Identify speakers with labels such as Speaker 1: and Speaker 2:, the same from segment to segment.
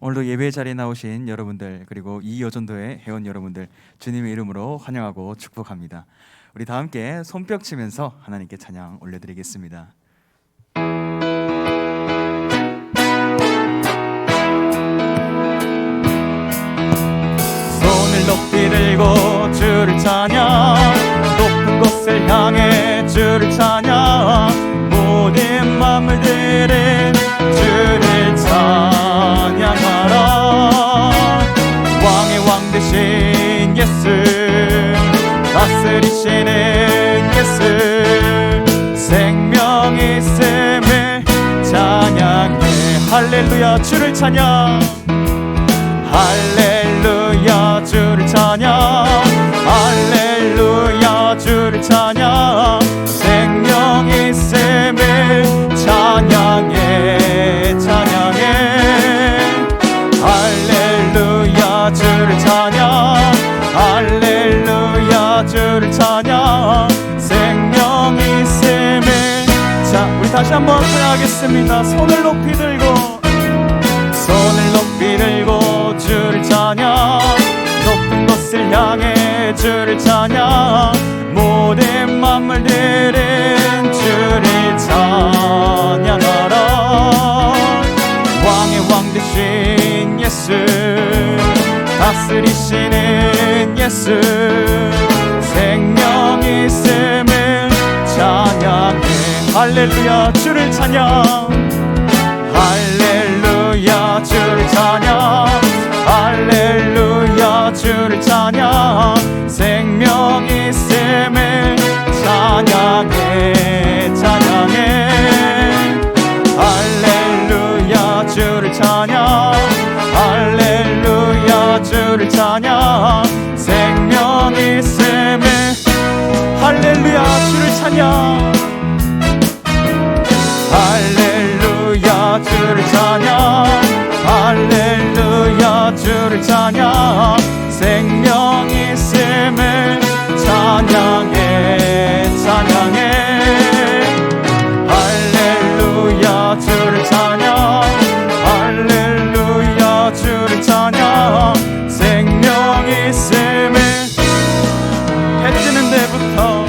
Speaker 1: 오늘도 예배 자리에 나오신 여러분들, 그리고 이 여전도의 회원 여러분들, 주님의 이름으로 환영하고 축복합니다. 우리 다 함께 손뼉 치면서 하나님께 찬양 올려드리겠습니다. 손을 높이 들고 주를 찬양, 높은 곳을 향해 주를 찬양, 모든 만물들은 주를 찬양하라. 왕의 왕 되신 예수, 다스리시는 예수, 생명 있음을 찬양해. 할렐루야 주를 찬양, 할렐루야 주를 찬양, 할렐루야 주를 찬양, 생명 있음을 찬양해 찬양해. 할렐루야 주를 찬양, 할렐루야 주를 찬양, 생명 있음을. 자, 우리 다시 한번 찬양하겠습니다. 손을 높이 들고, 손을 높이 들고 주를 찬양, 높은 곳을 향해 주를 찬양, 모든 만물들은 주를 찬양하라. 왕의 왕 되신 예수, 다스리시는 예수, 생명 있음을 찬양해. 할렐루야 주를 찬양, 할렐루야 주를 찬양, 할렐루야 주를 찬양, 생명 있음을 찬양해 찬양해. 할렐루야 주를 찬양, 할렐루야 주를 찬양, 생명 있음을. 할렐루야 주를 찬양, 할렐루야 주를 찬양, 할렐루야 주를 찬양, 생명 있음을 찬양해 찬양해. 할렐루야 주를 찬양, 할렐루야 주를 찬양, 생명 있음을. 해 뜨는 데부터,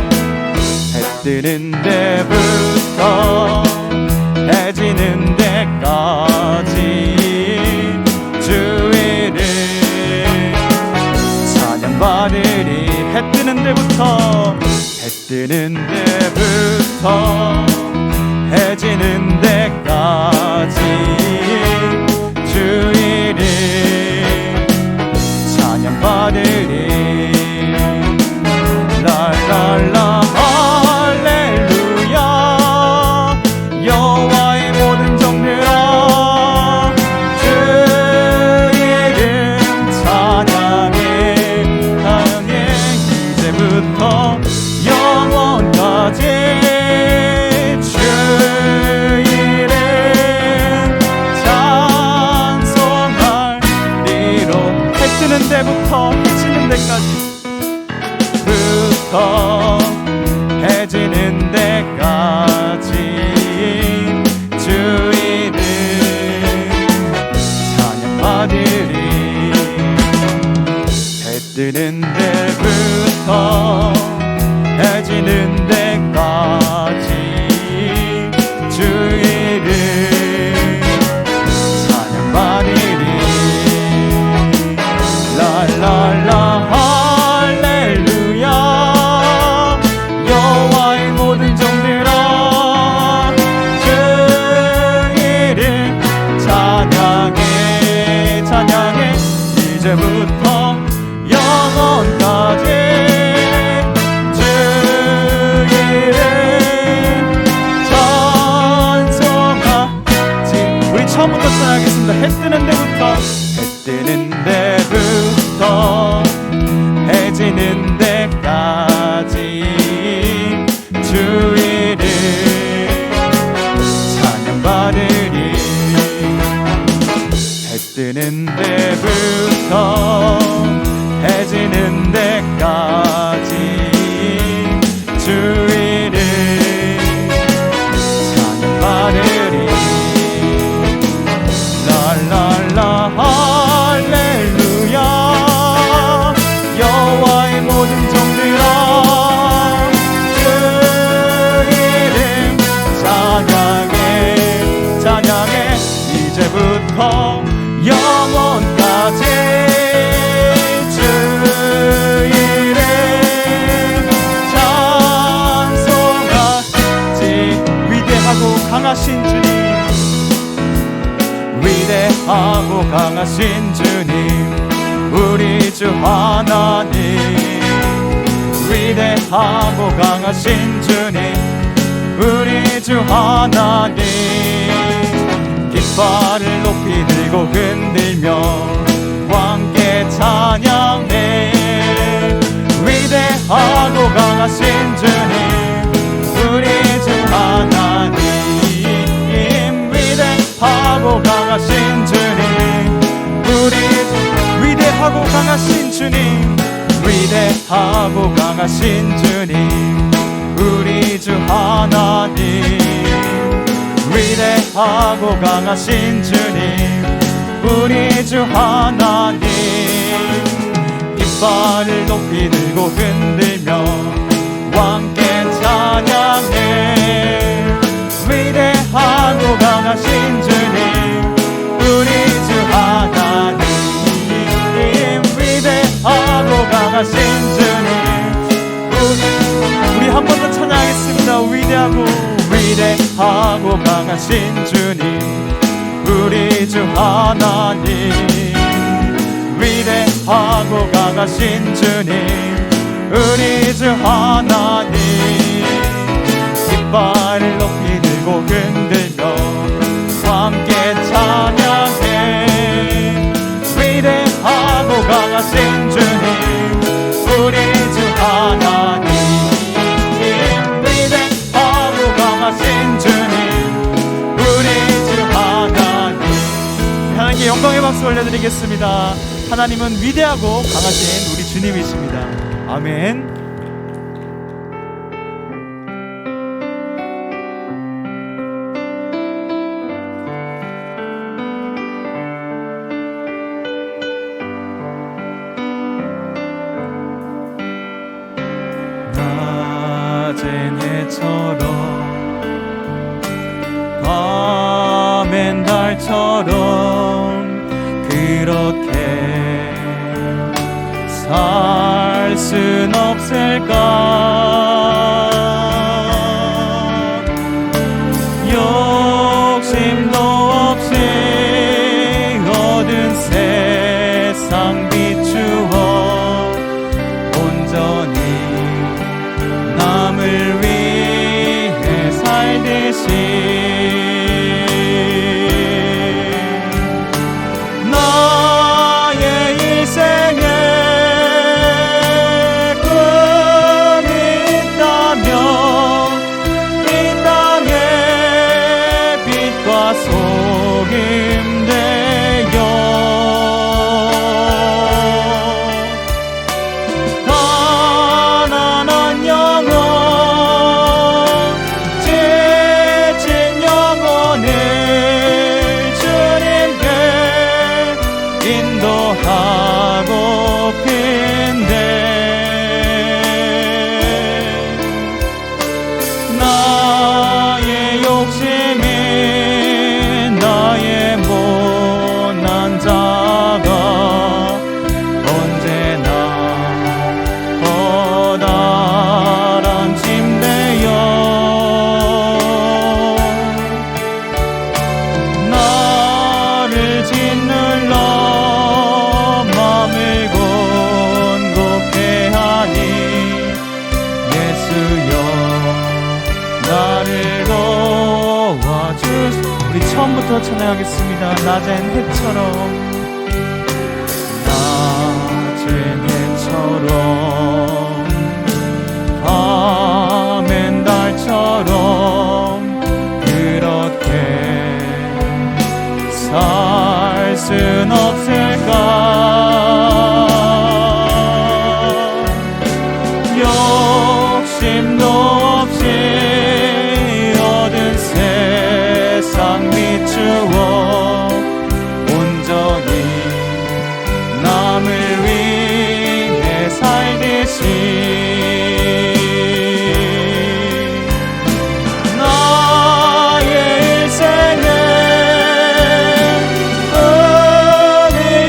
Speaker 1: 해 뜨는 데부터 해 지는 데까지 주 이름 찬양받으리. 해 뜨는 데부터, 해 뜨는 데부터 해 지는 데까지 주 이름 찬양받으리. 랄랄라 할렐루야, 여호와의 모든 종들아 주 이름 찬양해 찬양해. 이제부터 영원까지 위대하고 강하신 주님, 위대하고 강하신 주님, 우리 주 하나님, 위대하고 강하신 주님, 우리 주 하나님. 깃발을 높이 들고 흔들며 함께 찬양해. 위대하고 강하신 주님, 우리 주 하나님, 위대하고 강하신 주님, 위대하고 강하신 주님, 위대하고 강하신 주님, 우리 주 하나님, 위대하고 강하신 주님, 우리 주 하나님. 깃발을 높이 들고 흔들며 함께 찬양해. 위대하고 강하신 주님, 우리 주 하나님, 위대하고 강하신 주님, 우리 한 번 더 찬양하겠습니다. 위대하고 강하신 주님, 우리 주 하나님, 위대하고 강하신 주님, 우리 주 하나님. 깃발을 높이 들고 흔들며 함께 찬양해. 위대하고 강하신 주님, 우리 주 하나님, 위대하고 강하신 주님, 우리 주 하나님. 하나님께 영광의 박수 올려드리겠습니다. 하나님은 위대하고 강하신 우리 주님이십니다. 아멘. 낮엔 해처럼 밤엔 달처럼 그렇게 살 순 없을까? 욕심도 없이 얻은 세상 비추어 온전히 남을 위해 살듯이 처음부터 찬양하겠습니다. 낮엔 해처럼, 낮엔 해처럼 밤엔 달처럼 그렇게 살 순 없을까? 욕심도 없이 얻은 세상 비추어 온전히 남을 위해 살듯이 나의 인생은 은혜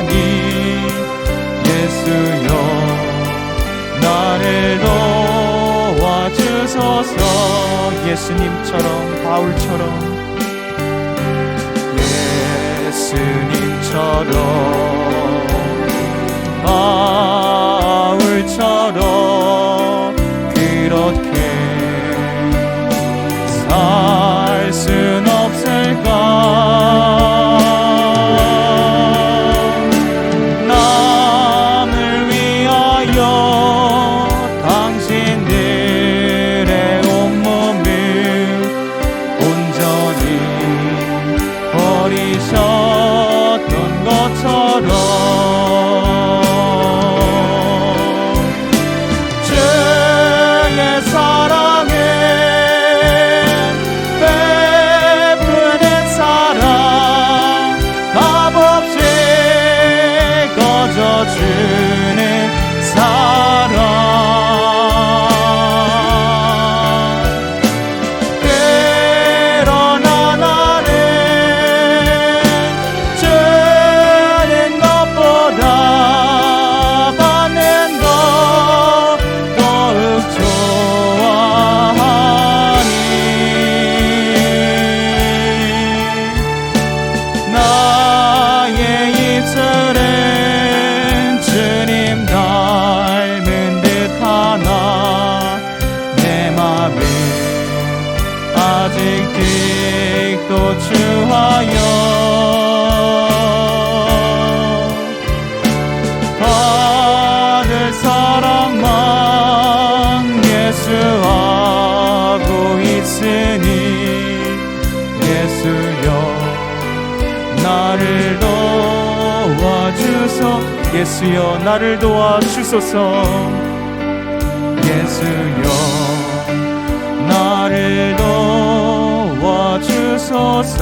Speaker 1: 주하니 예수여 나를 도와주소서. 예수님처럼 바울처럼 예수님처럼 바울처럼 그렇게 살 순 없을까. 남을 위하여 당신들의 온몸을 온전히 버리셨던 것처럼 주의 사랑은 베푸는 사랑 값없이 거저주는 사랑 그러나 나는 주는 것보다 받는 것 더욱 좋아하니 나의 입술은 주님 닮은 듯하나 내 맘은 아직 틱도 주하여 받을 사랑만 예수하고 있으니 예수여 나를 도와주소. 예수여 나를 도와주소서. 예수여 나를 도와주소서.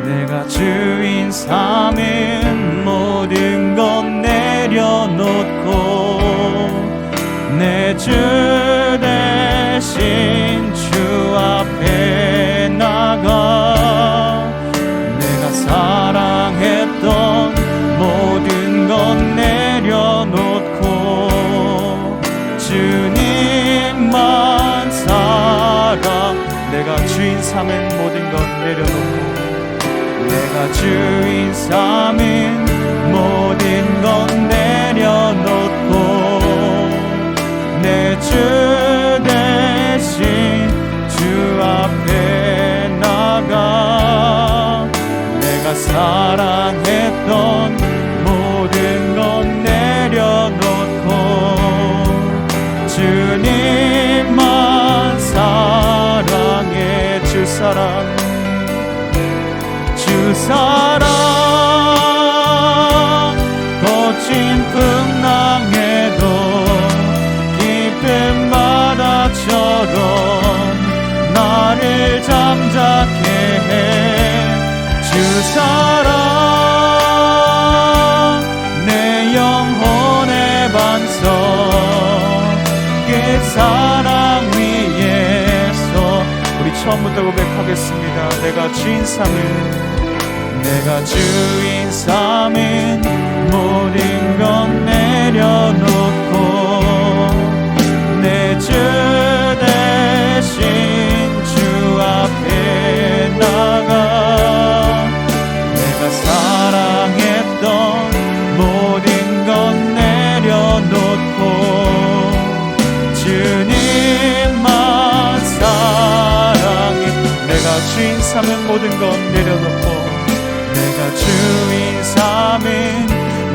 Speaker 1: 내가 주인 삼은 모든 것 내려놓고 내 주 대신 주 앞에 나가 내가 사랑했던 모든 것 내려놓고 주님만 사랑 내가 주인 삼은 모든 것 내려놓고 내가 주인 삼은 모든 것 내려놓고 내 주 대신 주 앞에 나가 내가 사랑했던 모든 것 내려놓고 주님만 사랑해. 주 사랑 주 사랑 거친 풍랑에도 깊은 바다처럼 나를 잠자케 해. 주 사랑 내 영혼의 반석 그 사랑 위에서 우리 처음부터 고백하겠습니다. 내가 주인 삼은 내가 주인 삼은 모든 것 내려놓고 내 주 대신 주 앞에 나가 내가 사랑했던 모든 것 내려놓고 주님만 사랑해. 내가 주인 삼은 모든 것 내려놓고 내가 주인 삼은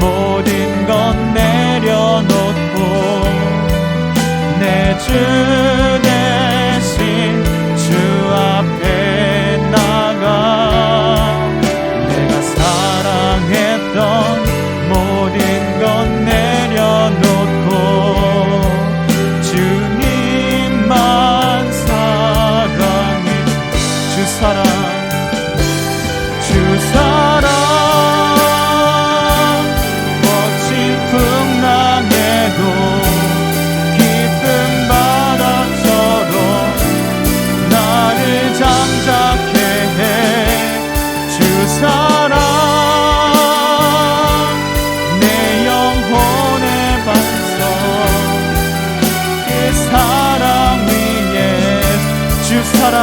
Speaker 1: 모든 것 내려놓고 내 주 대신 주 앞에 나가 내가 사랑했던 모든 것 내려놓고 주님만 사랑해. 주 사랑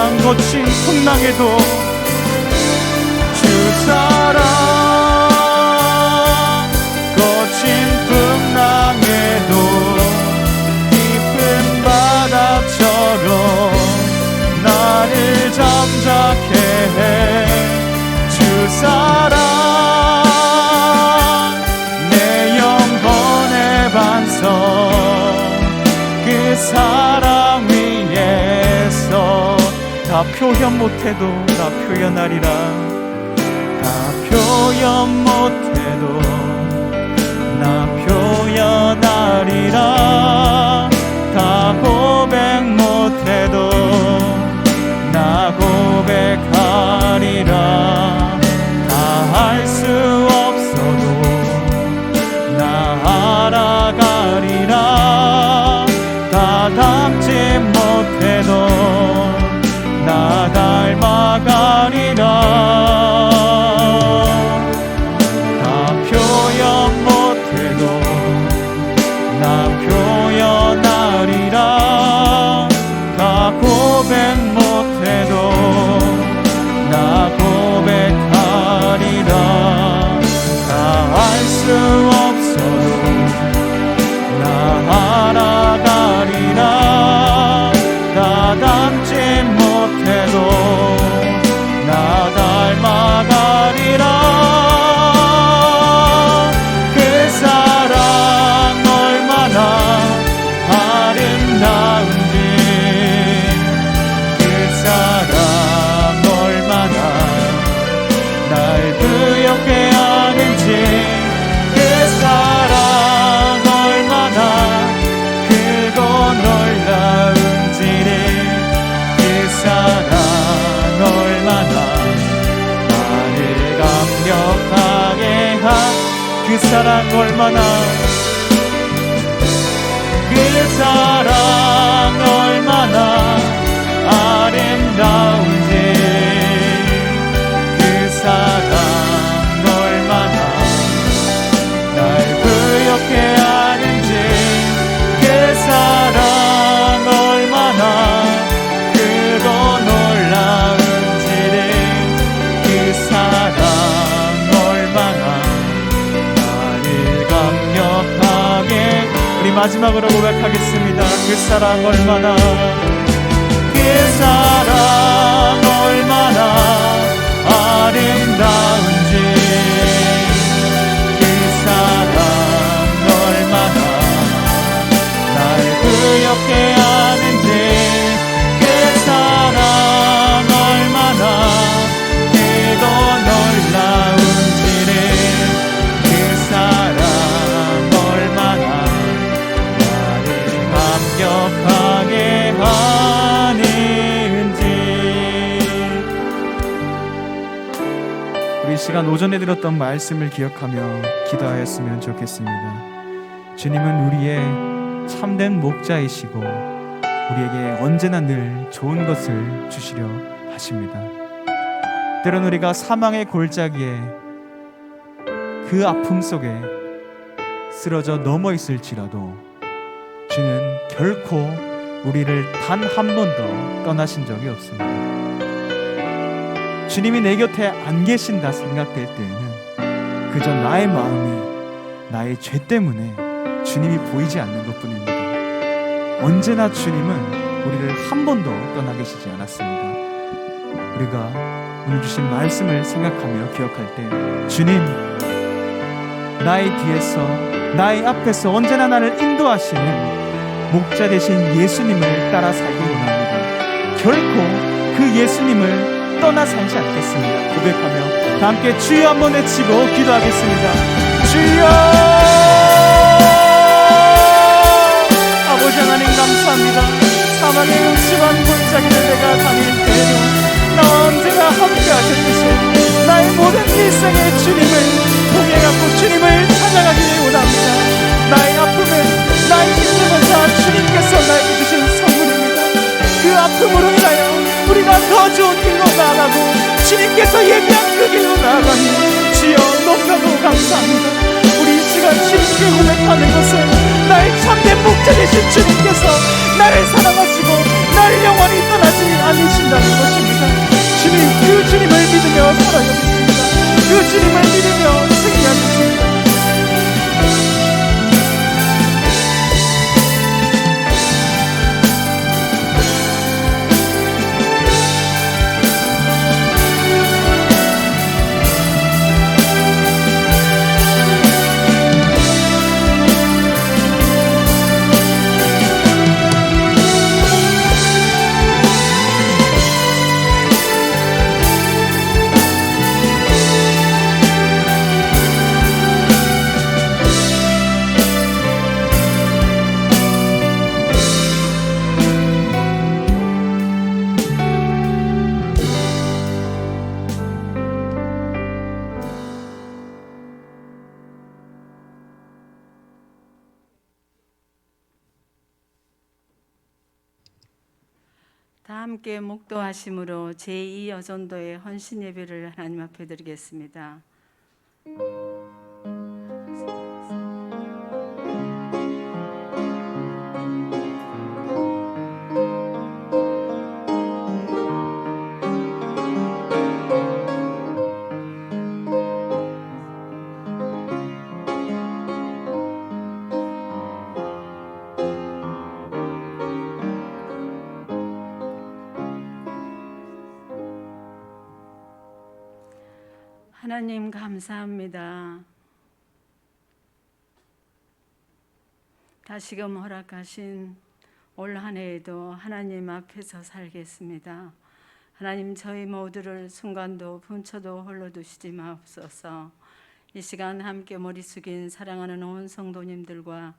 Speaker 1: 사랑 거친 풍랑에도 주 사랑 거친 풍랑에도 깊은 바다처럼 나를 잠자게 해. 주 사랑 내 영혼의 반석 그 사랑 위에서 다 표현 못해도 다 표현하리라. 다 표현 못해도 나 표현하리라. 다 고백 못해도 나 고백하리라. 다 할 수 없어도 나 알아가리라. 다 닮지 못해도 나 닮아가리라. 다 표현 못해도 나 표현하리라. 다 고백 못해도 나 고백하리라. 다 알 수 없어도 나 알아가리라. 다 닮지 못해도 나 닮아가리라. 그 사랑 얼마나 아름다운지 그 사랑 얼마나 날 부엽게 하는지 그 사랑 얼마나 크고 놀라운지를 그 사랑 얼마나 나를 감격하게 한 그 사랑 얼마나 그 사랑 얼마나 아름다운지 그 사랑 얼마나 날 부엽게 하는지 그 사랑 얼마나 크고 놀라운지를 그 사랑 얼마나 나를 감격하게. 우리 마지막으로 고백하겠습니다. 그 사랑 얼마나 그 사랑 얼마나 아름다운지 그 사랑 얼마나 날 부엽게 하는지 그 사랑 얼마나 크고 놀라운지를 그 사랑 얼마나 나를 감격하게 하는지. 우리 시간 오전에 들었던 말씀을 기억하며 기도하였으면 좋겠습니다. 주님은 우리의 참된 목자이시고 우리에게 언제나 늘 좋은 것을 주시려 하십니다. 때론 우리가 사망의 골짜기에 그 아픔 속에 쓰러져 넘어 있을지라도 주는 결코 우리를 단 한 번도 떠나신 적이 없습니다. 주님이 내 곁에 안 계신다 생각될 때에는 그저 나의 마음이 나의 죄 때문에 주님이 보이지 않는 것뿐입니다. 언제나 주님은 우리를 한 번도 떠나 계시지 않았습니다. 우리가 오늘 주신 말씀을 생각하며 기억할 때 주님, 나의 뒤에서 나의 앞에서 언제나 나를 인도하시는 목자 되신 예수님을 따라 살기 원합니다. 결코 그 예수님을 떠나 살지 않겠습니다. 고백하며 다 함께 주여 한번 외치고 기도하겠습니다. 주여! 아버지 하나님 감사합니다. 사망의 음침한 골짜기를 내가 다닐 때에도 나와 언제나 함께 하셨듯이 나의 모든 일생의 주님을 동행하고 주님을 찬양하기를 원합니다. 나의 아픔은 나의 힘듦은 다 주님께서 나에게 주신 선물입니다. 그 아픔으로 인하여 우리가 더 좋은 길로 나아가고 주님께서 예비한 그 길로 나아가니 주여 너무나도 감사합니다. 우리 이 시간 주님께 고백하는 것은 나의 참된 목자 되신 주님께서 나를 사랑하시고 날 영원히 떠나지 않으신다는 것입니다. 주님, 그 주님을 믿으며 살아가겠습니다. 그 주님을 믿으며 승리하겠습니다.
Speaker 2: 다 함께 묵도하심으로 제2여전도의 헌신 예배를 하나님 앞에 드리겠습니다. 하나님 감사합니다. 다시금 허락하신 올 한 해에도 하나님 앞에서 살겠습니다. 하나님, 저희 모두를 순간도 분초도 홀로 두시지 마옵소서. 이 시간 함께 머리 숙인 사랑하는 온 성도님들과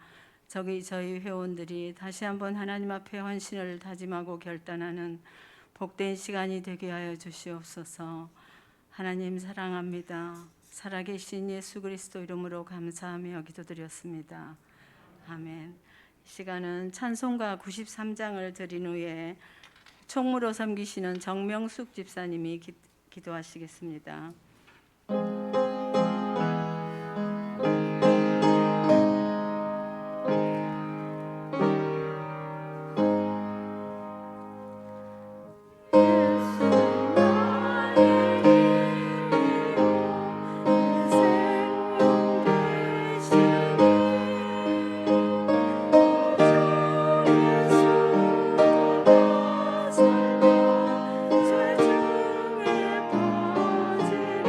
Speaker 2: 저희 회원들이 다시 한번 하나님 앞에 헌신을 다짐하고 결단하는 복된 시간이 되게 하여 주시옵소서. 하나님 사랑합니다. 살아계신 예수 그리스도 이름으로 감사하며 기도드렸습니다. 아멘. 이 시간은 찬송가 93장을 드린 후에 총무로 섬기시는 정명숙 집사님이 기도하시겠습니다.
Speaker 3: 죄 중에 퍼진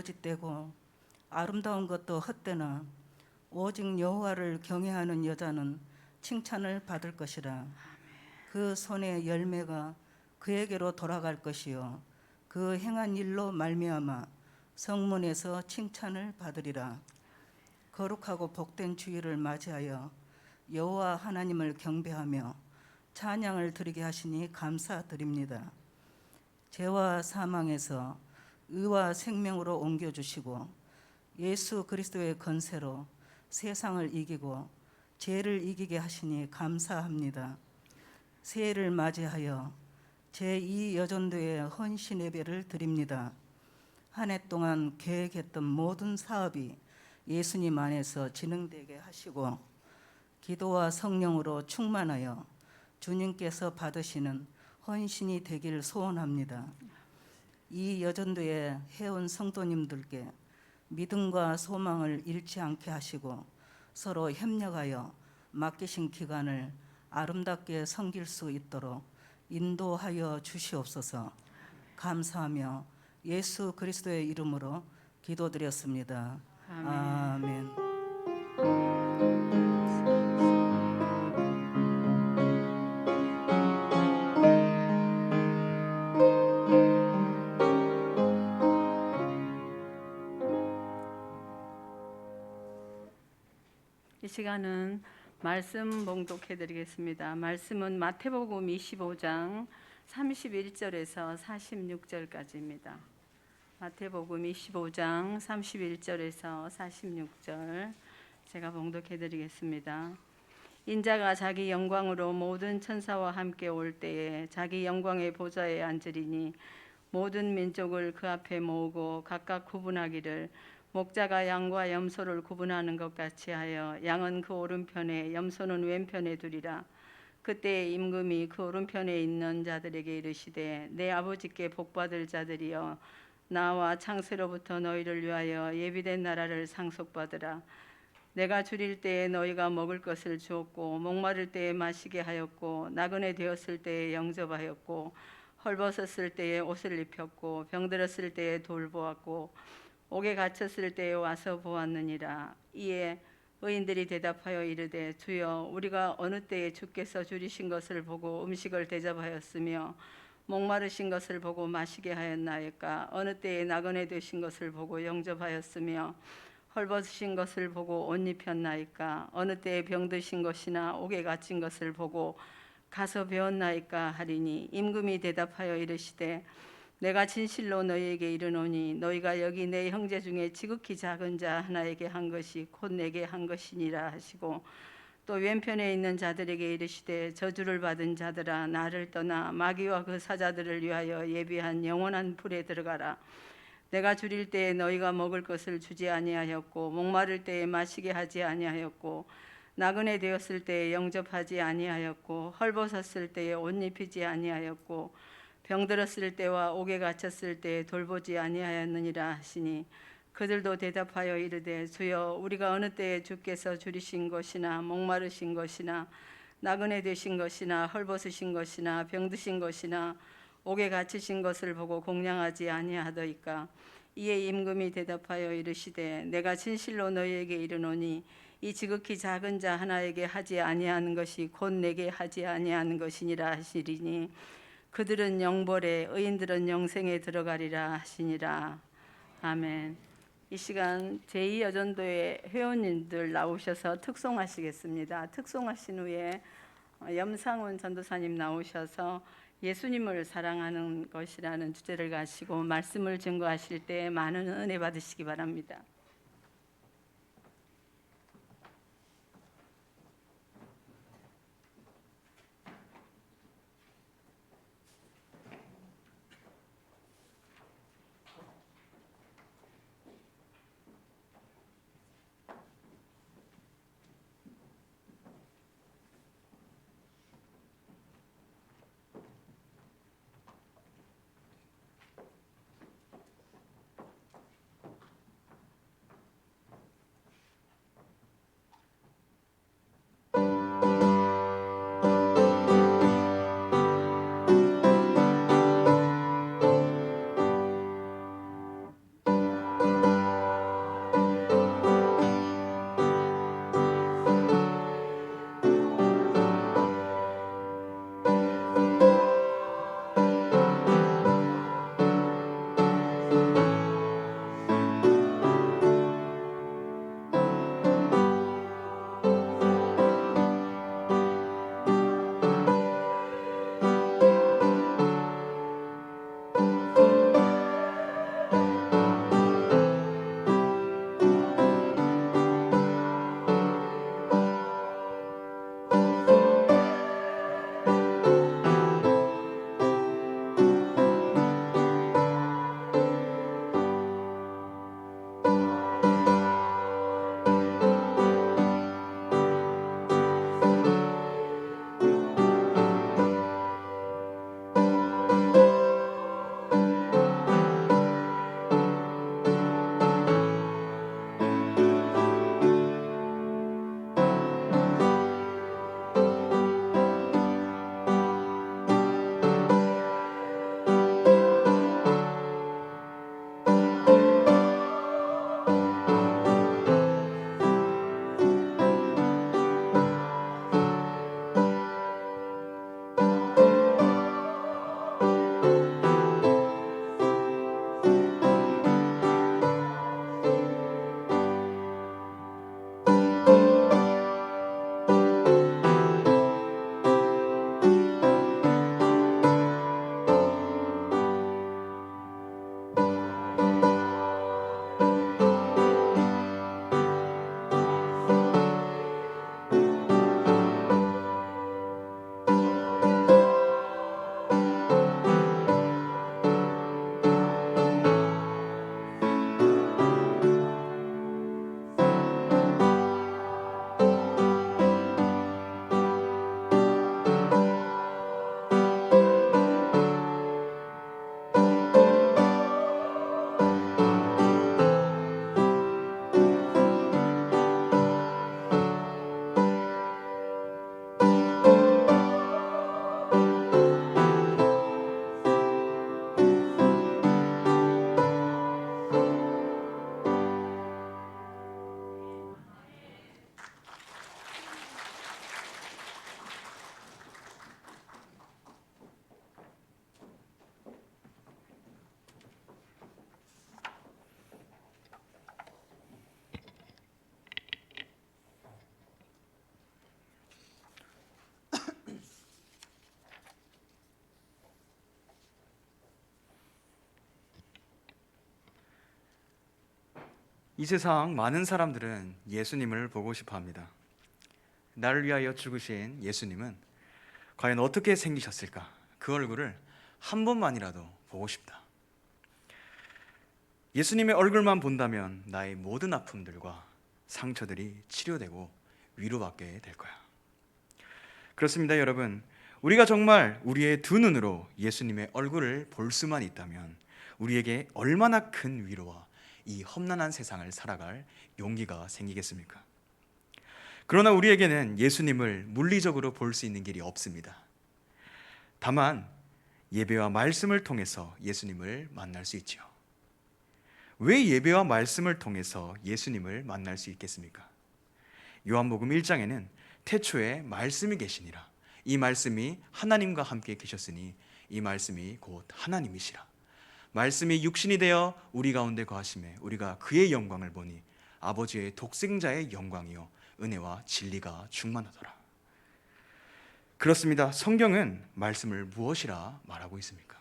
Speaker 3: 거짓되고 아름다운 것도 헛되나 오직 여호와를 경외하는 여자는 칭찬을 받을 것이라. 그 손의 열매가 그에게로 돌아갈 것이요 그 행한 일로 말미암아 성문에서 칭찬을 받으리라. 거룩하고 복된 주일을 맞이하여 여호와 하나님을 경배하며 찬양을 드리게 하시니 감사드립니다. 죄와 사망에서 의와 생명으로 옮겨주시고 예수 그리스도의 건세로 세상을 이기고 죄를 이기게 하시니 감사합니다. 새해를 맞이하여 제2 여전도의 헌신 예배를 드립니다. 한 해 동안 계획했던 모든 사업이 예수님 안에서 진행되게 하시고 기도와 성령으로 충만하여 주님께서 받으시는 헌신이 되길 소원합니다. 이 여전도에 해온 성도님들께 믿음과 소망을 잃지 않게 하시고 서로 협력하여 맡기신 기간을 아름답게 섬길 수 있도록 인도하여 주시옵소서. 감사하며 예수 그리스도의 이름으로 기도드렸습니다. 아멘.
Speaker 2: 이 시간은 말씀 봉독해 드리겠습니다. 말씀은 마태복음 25장 31절에서 46절까지입니다. 마태복음 25장 31절에서 46절 제가 봉독해 드리겠습니다. 인자가 자기 영광으로 모든 천사와 함께 올 때에 자기 영광의 보좌에 앉으리니 모든 민족을 그 앞에 모으고 각각 구분하기를 목자가 양과 염소를 구분하는 것 같이 하여 양은 그 오른편에 염소는 왼편에 두리라. 그때 임금이 그 오른편에 있는 자들에게 이르시되 내 아버지께 복받을 자들이여 나와 창세로부터 너희를 위하여 예비된 나라를 상속받으라. 내가 줄일 때에 너희가 먹을 것을 주었고 목마를 때에 마시게 하였고 나그네 되었을 때에 영접하였고 헐벗었을 때에 옷을 입혔고 병들었을 때에 돌보았고 옥에 갇혔을 때에 와서 보았느니라. 이에 의인들이 대답하여 이르되 주여 우리가 어느 때에 주께서 줄이신 것을 보고 음식을 대접하였으며 목마르신 것을 보고 마시게 하였나이까. 어느 때에 나그네 되신 것을 보고 영접하였으며 헐벗으신 것을 보고 옷 입혔나이까. 어느 때에 병드신 것이나 옥에 갇힌 것을 보고 가서 배웠나이까 하리니 임금이 대답하여 이르시되 내가 진실로 너희에게 이르노니 너희가 여기 내 형제 중에 지극히 작은 자 하나에게 한 것이 곧 내게 한 것이니라 하시고 또 왼편에 있는 자들에게 이르시되 저주를 받은 자들아 나를 떠나 마귀와 그 사자들을 위하여 예비한 영원한 불에 들어가라. 내가 줄일 때에 너희가 먹을 것을 주지 아니하였고 목마를 때에 마시게 하지 아니하였고 나그네 되었을 때에 영접하지 아니하였고 헐벗었을 때에 옷 입히지 아니하였고 병들었을 때와 옥에 갇혔을 때에 돌보지 아니하였느니라 하시니 그들도 대답하여 이르되 주여 우리가 어느 때에 주께서 줄이신 것이나 목마르신 것이나 나그네 되신 것이나 헐벗으신 것이나 병드신 것이나 옥에 갇히신 것을 보고 공양하지 아니하더이까. 이에 임금이 대답하여 이르시되 내가 진실로 너희에게 이르노니 이 지극히 작은 자 하나에게 하지 아니하는 것이 곧 내게 하지 아니하는 것이니라 하시리니 그들은 영벌에 의인들은 영생에 들어가리라 하시니라. 아멘. 이 시간 제2여전도의 회원님들 나오셔서 특송하시겠습니다. 특송하신 후에 염상훈 전도사님 나오셔서 예수님을 사랑하는 것이라는 주제를 가지고 말씀을 증거하실 때 많은 은혜 받으시기 바랍니다.
Speaker 1: 이 세상 많은 사람들은 예수님을 보고 싶어 합니다. 나를 위하여 죽으신 예수님은 과연 어떻게 생기셨을까? 그 얼굴을 한 번만이라도 보고 싶다. 예수님의 얼굴만 본다면 나의 모든 아픔들과 상처들이 치료되고 위로받게 될 거야. 그렇습니다, 여러분. 우리가 정말 우리의 두 눈으로 예수님의 얼굴을 볼 수만 있다면 우리에게 얼마나 큰 위로와 이 험난한 세상을 살아갈 용기가 생기겠습니까? 그러나 우리에게는 예수님을 물리적으로 볼 수 있는 길이 없습니다. 다만 예배와 말씀을 통해서 예수님을 만날 수 있죠. 왜 예배와 말씀을 통해서 예수님을 만날 수 있겠습니까? 요한복음 1장에는 태초에 말씀이 계시니라. 이 말씀이 하나님과 함께 계셨으니 이 말씀이 곧 하나님이시라. 말씀이 육신이 되어 우리 가운데 거하심에 우리가 그의 영광을 보니 아버지의 독생자의 영광이요 은혜와 진리가 충만하더라. 그렇습니다. 성경은 말씀을 무엇이라 말하고 있습니까?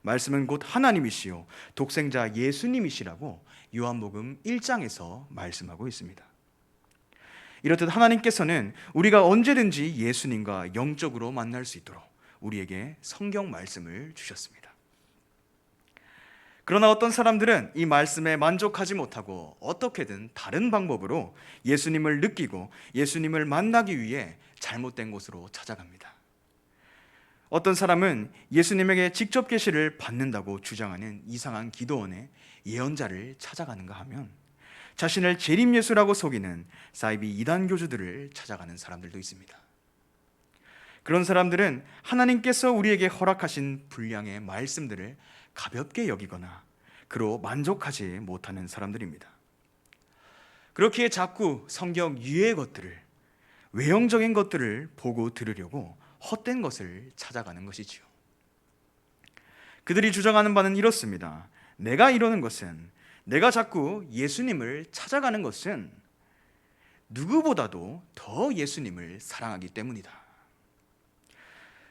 Speaker 1: 말씀은 곧 하나님이시요 독생자 예수님이시라고 요한복음 1장에서 말씀하고 있습니다. 이렇듯 하나님께서는 우리가 언제든지 예수님과 영적으로 만날 수 있도록 우리에게 성경 말씀을 주셨습니다. 그러나 어떤 사람들은 이 말씀에 만족하지 못하고 어떻게든 다른 방법으로 예수님을 느끼고 예수님을 만나기 위해 잘못된 곳으로 찾아갑니다. 어떤 사람은 예수님에게 직접 계시를 받는다고 주장하는 이상한 기도원의 예언자를 찾아가는가 하면 자신을 재림예수라고 속이는 사이비 이단 교주들을 찾아가는 사람들도 있습니다. 그런 사람들은 하나님께서 우리에게 허락하신 분량의 말씀들을 가볍게 여기거나 그로 만족하지 못하는 사람들입니다. 그렇기에 자꾸 성경 이외의 것들을, 외형적인 것들을 보고 들으려고 헛된 것을 찾아가는 것이지요. 그들이 주장하는 바는 이렇습니다. 내가 이러는 것은, 내가 자꾸 예수님을 찾아가는 것은 누구보다도 더 예수님을 사랑하기 때문이다.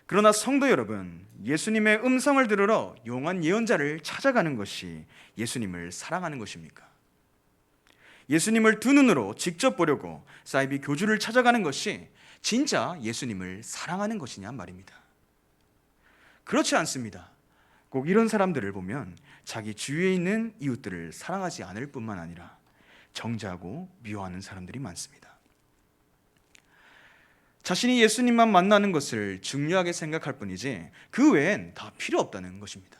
Speaker 1: 그러나 성도 여러분, 예수님의 음성을 들으러 용한 예언자를 찾아가는 것이 예수님을 사랑하는 것입니까? 예수님을 두 눈으로 직접 보려고 사이비 교주를 찾아가는 것이 진짜 예수님을 사랑하는 것이냐 말입니다. 그렇지 않습니다. 꼭 이런 사람들을 보면 자기 주위에 있는 이웃들을 사랑하지 않을 뿐만 아니라 정죄하고 미워하는 사람들이 많습니다. 자신이 예수님만 만나는 것을 중요하게 생각할 뿐이지 그 외엔 다 필요 없다는 것입니다.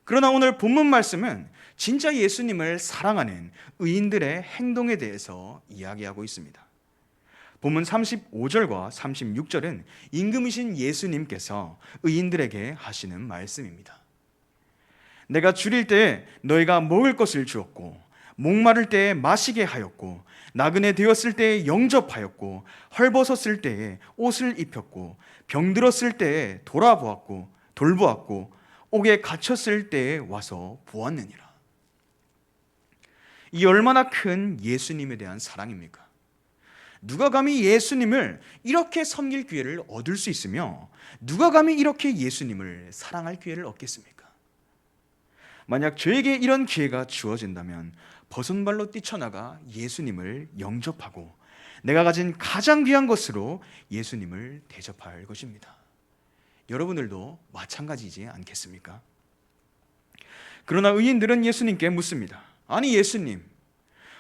Speaker 1: 그러나 오늘 본문 말씀은 진짜 예수님을 사랑하는 의인들의 행동에 대해서 이야기하고 있습니다. 본문 35절과 36절은 임금이신 예수님께서 의인들에게 하시는 말씀입니다. 내가 줄일 때에 너희가 먹을 것을 주었고 목마를 때에 마시게 하였고 나그네 되었을 때에 영접하였고 헐벗었을 때에 옷을 입혔고 병들었을 때에 돌보았고 옥에 갇혔을 때에 와서 보았느니라. 이 얼마나 큰 예수님에 대한 사랑입니까? 누가 감히 예수님을 이렇게 섬길 기회를 얻을 수 있으며 누가 감히 이렇게 예수님을 사랑할 기회를 얻겠습니까? 만약 저에게 이런 기회가 주어진다면 버선발로 뛰쳐나가 예수님을 영접하고 내가 가진 가장 귀한 것으로 예수님을 대접할 것입니다. 여러분들도 마찬가지지 않겠습니까? 그러나 의인들은 예수님께 묻습니다. 아니 예수님,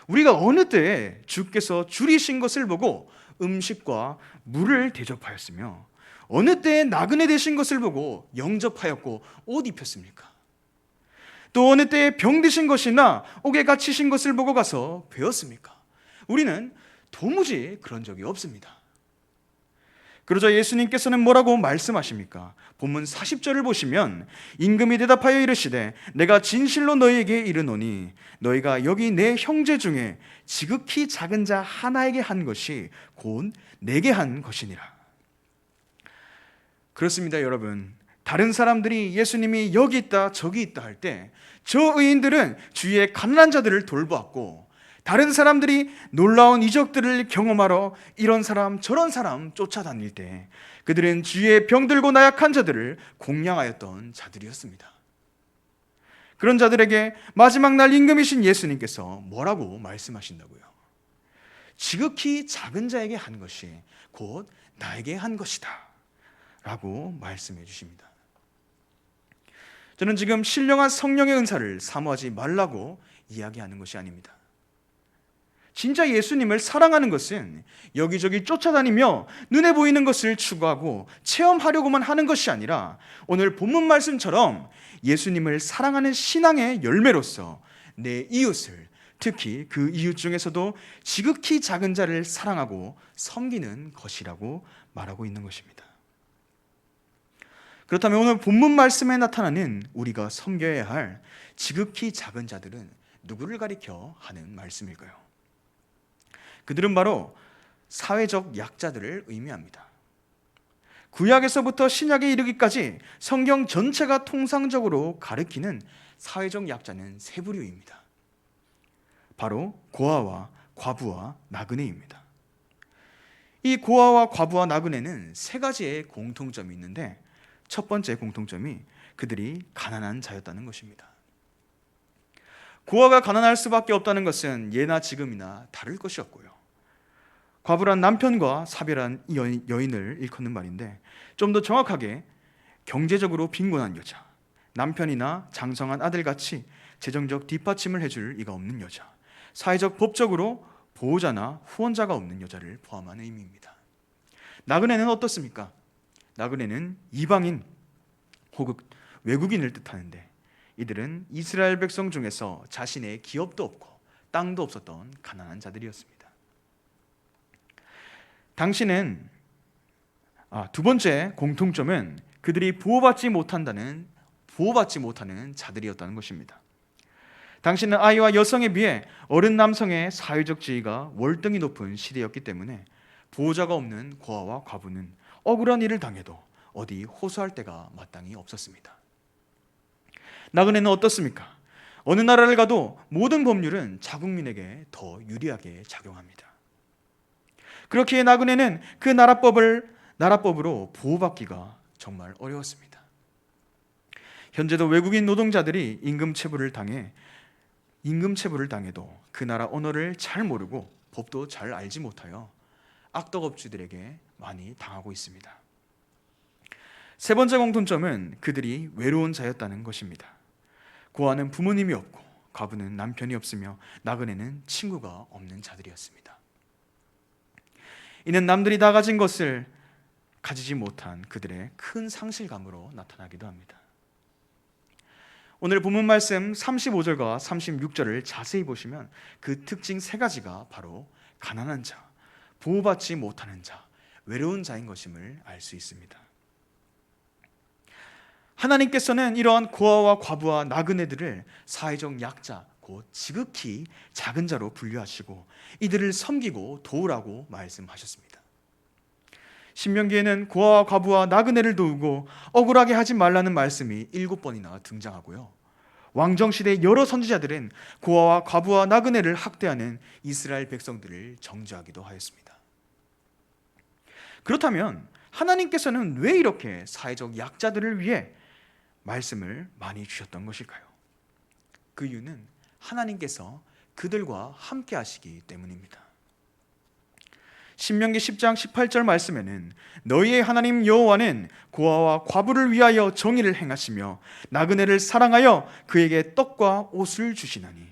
Speaker 1: 우리가 어느 때에 주께서 줄이신 것을 보고 음식과 물을 대접하였으며 어느 때에 나그네 되신 것을 보고 영접하였고 옷 입혔습니까? 또 어느 때에 병드신 것이나 옥에 갇히신 것을 보고 가서 배웠습니까? 우리는 도무지 그런 적이 없습니다. 그러자 예수님께서는 뭐라고 말씀하십니까? 본문 40절을 보시면 임금이 대답하여 이르시되 내가 진실로 너희에게 이르노니 너희가 여기 내 형제 중에 지극히 작은 자 하나에게 한 것이 곧 내게 한 것이니라. 그렇습니다, 여러분. 다른 사람들이 예수님이 여기 있다 저기 있다 할 때 저 의인들은 주위의 가난한 자들을 돌보았고 다른 사람들이 놀라운 이적들을 경험하러 이런 사람 저런 사람 쫓아다닐 때 그들은 주위의 병들고 나약한 자들을 공양하였던 자들이었습니다. 그런 자들에게 마지막 날 임금이신 예수님께서 뭐라고 말씀하신다고요? 지극히 작은 자에게 한 것이 곧 나에게 한 것이다 라고 말씀해 주십니다. 저는 지금 신령한 성령의 은사를 사모하지 말라고 이야기하는 것이 아닙니다. 진짜 예수님을 사랑하는 것은 여기저기 쫓아다니며 눈에 보이는 것을 추구하고 체험하려고만 하는 것이 아니라 오늘 본문 말씀처럼 예수님을 사랑하는 신앙의 열매로서 내 이웃을, 특히 그 이웃 중에서도 지극히 작은 자를 사랑하고 섬기는 것이라고 말하고 있는 것입니다. 그렇다면 오늘 본문 말씀에 나타나는 우리가 섬겨야 할 지극히 작은 자들은 누구를 가리켜 하는 말씀일까요? 그들은 바로 사회적 약자들을 의미합니다. 구약에서부터 신약에 이르기까지 성경 전체가 통상적으로 가리키는 사회적 약자는 세 부류입니다. 바로 고아와 과부와 나그네입니다. 이 고아와 과부와 나그네는 세 가지의 공통점이 있는데 첫 번째 공통점이 그들이 가난한 자였다는 것입니다. 고아가 가난할 수밖에 없다는 것은 예나 지금이나 다를 것이 없고요. 과부란 남편과 사별한 여인을 일컫는 말인데 좀 더 정확하게 경제적으로 빈곤한 여자, 남편이나 장성한 아들같이 재정적 뒷받침을 해줄 이가 없는 여자, 사회적 법적으로 보호자나 후원자가 없는 여자를 포함하는 의미입니다. 나그네는 어떻습니까? 나그네는 이방인 혹은 외국인을 뜻하는데 이들은 이스라엘 백성 중에서 자신의 기업도 없고 땅도 없었던 가난한 자들이었습니다. 당시는 두 번째 공통점은 그들이 보호받지 못하는 자들이었다는 것입니다. 당시는 아이와 여성에 비해 어른 남성의 사회적 지위가 월등히 높은 시대였기 때문에 보호자가 없는 고아와 과부는 억울한 일을 당해도 어디 호소할 데가 마땅히 없었습니다. 나그네는 어떻습니까? 어느 나라를 가도 모든 법률은 자국민에게 더 유리하게 작용합니다. 그렇기에 나그네는 그 나라법으로 보호받기가 정말 어려웠습니다. 현재도 외국인 노동자들이 임금체불을 당해도 그 나라 언어를 잘 모르고 법도 잘 알지 못하여 악덕업주들에게 많이 당하고 있습니다. 세 번째 공통점은 그들이 외로운 자였다는 것입니다. 고아는 부모님이 없고 과부는 남편이 없으며 나그네는 친구가 없는 자들이었습니다. 이는 남들이 다 가진 것을 가지지 못한 그들의 큰 상실감으로 나타나기도 합니다. 오늘 본문 말씀 35절과 36절을 자세히 보시면 그 특징 세 가지가 바로 가난한 자, 보호받지 못하는 자, 외로운 자인 것임을 알 수 있습니다. 하나님께서는 이러한 고아와 과부와 나그네들을 사회적 약자, 곧 지극히 작은 자로 분류하시고 이들을 섬기고 도우라고 말씀하셨습니다. 신명기에는 고아와 과부와 나그네를 도우고 억울하게 하지 말라는 말씀이 7번이나 등장하고요. 왕정시대 여러 선지자들은 고아와 과부와 나그네를 학대하는 이스라엘 백성들을 정죄하기도 하였습니다. 그렇다면 하나님께서는 왜 이렇게 사회적 약자들을 위해 말씀을 많이 주셨던 것일까요? 그 이유는 하나님께서 그들과 함께 하시기 때문입니다. 신명기 10장 18절 말씀에는 너희의 하나님 여호와는 고아와 과부를 위하여 정의를 행하시며 나그네를 사랑하여 그에게 떡과 옷을 주시나니,